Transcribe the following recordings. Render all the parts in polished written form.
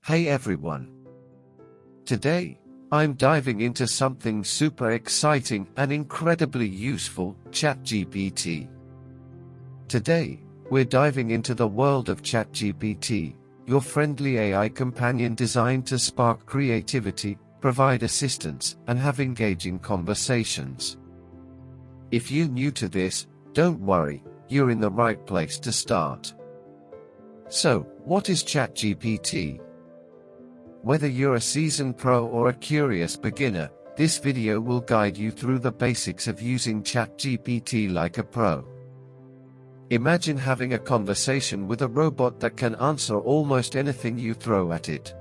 Hey everyone. Today, I'm diving into something super exciting and incredibly useful, ChatGPT. Today, we're diving into the world of ChatGPT, your friendly AI companion designed to spark creativity, provide assistance, and have engaging conversations. If you're new to this, don't worry, you're in the right place to start. So, what is ChatGPT? Whether you're a seasoned pro or a curious beginner, this video will guide you through the basics of using ChatGPT like a pro. Imagine having a conversation with a robot that can answer almost anything you throw at it.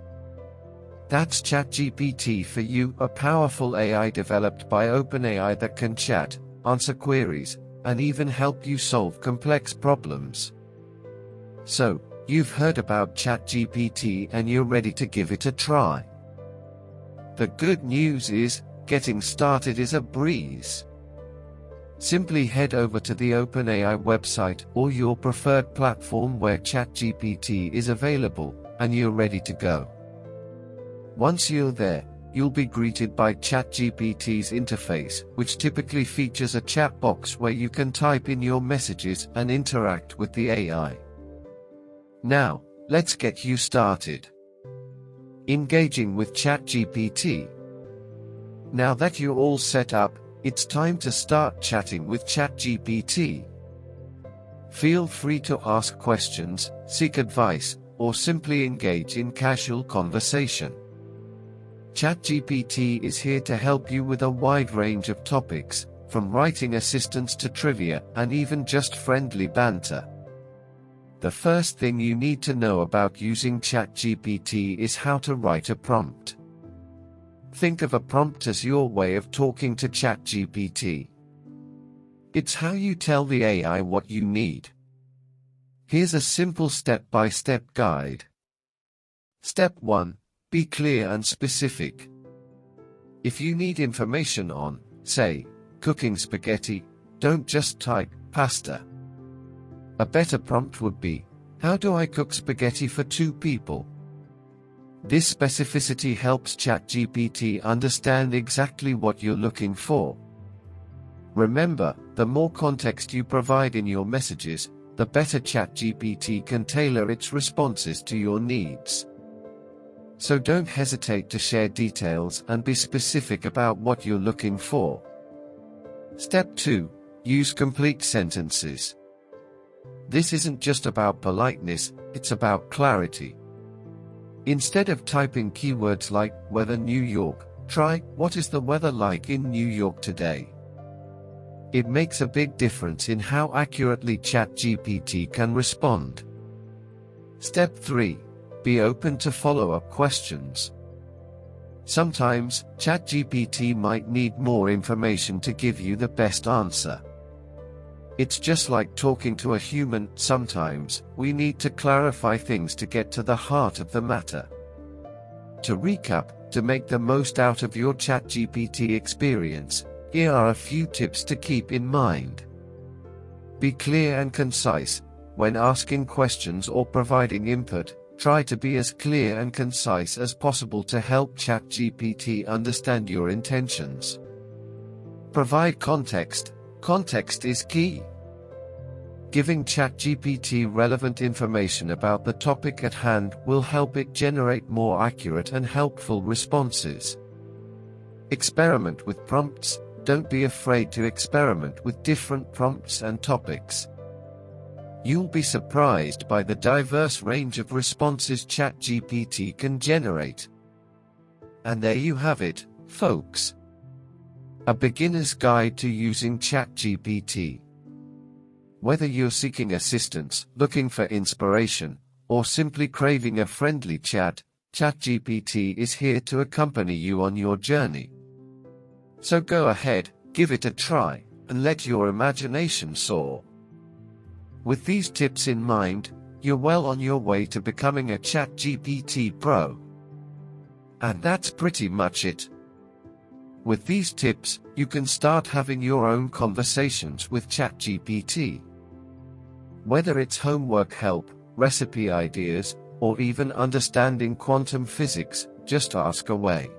That's ChatGPT for you, a powerful AI developed by OpenAI that can chat, answer queries, and even help you solve complex problems. So, you've heard about ChatGPT and you're ready to give it a try. The good news is, getting started is a breeze. Simply head over to the OpenAI website or your preferred platform where ChatGPT is available, and you're ready to go. Once you're there, you'll be greeted by ChatGPT's interface, which typically features a chat box where you can type in your messages and interact with the AI. Now, let's get you started. Engaging with ChatGPT. Now that you're all set up, it's time to start chatting with ChatGPT. Feel free to ask questions, seek advice, or simply engage in casual conversation. ChatGPT is here to help you with a wide range of topics, from writing assistance to trivia and even just friendly banter. The first thing you need to know about using ChatGPT is how to write a prompt. Think of a prompt as your way of talking to ChatGPT. It's how you tell the AI what you need. Here's a simple step-by-step guide. Step 1. Be clear and specific. If you need information on, say, cooking spaghetti, don't just type pasta. A better prompt would be, how do I cook spaghetti for 2 people? This specificity helps ChatGPT understand exactly what you're looking for. Remember, the more context you provide in your messages, the better ChatGPT can tailor its responses to your needs. So don't hesitate to share details and be specific about what you're looking for. Step 2. Use complete sentences. This isn't just about politeness, it's about clarity. Instead of typing keywords like weather New York, try what is the weather like in New York today. It makes a big difference in how accurately ChatGPT can respond. Step 3. Be open to follow-up questions. Sometimes, ChatGPT might need more information to give you the best answer. It's just like talking to a human. Sometimes, we need to clarify things to get to the heart of the matter. To recap, to make the most out of your ChatGPT experience, here are a few tips to keep in mind. Be clear and concise. When asking questions or providing input, try to be as clear and concise as possible to help ChatGPT understand your intentions. Provide context. Context is key. Giving ChatGPT relevant information about the topic at hand will help it generate more accurate and helpful responses. Experiment with prompts. Don't be afraid to experiment with different prompts and topics. You'll be surprised by the diverse range of responses ChatGPT can generate. And there you have it, folks. A beginner's guide to using ChatGPT. Whether you're seeking assistance, looking for inspiration, or simply craving a friendly chat, ChatGPT is here to accompany you on your journey. So go ahead, give it a try, and let your imagination soar. With these tips in mind, you're well on your way to becoming a ChatGPT pro. And that's pretty much it. With these tips, you can start having your own conversations with ChatGPT. Whether it's homework help, recipe ideas, or even understanding quantum physics, just ask away.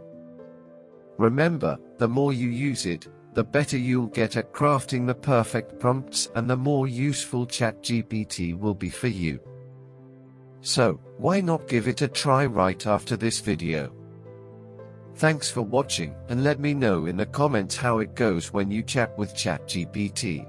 Remember, the more you use it, the better you'll get at crafting the perfect prompts and the more useful ChatGPT will be for you. So, why not give it a try right after this video? Thanks for watching, and let me know in the comments how it goes when you chat with ChatGPT.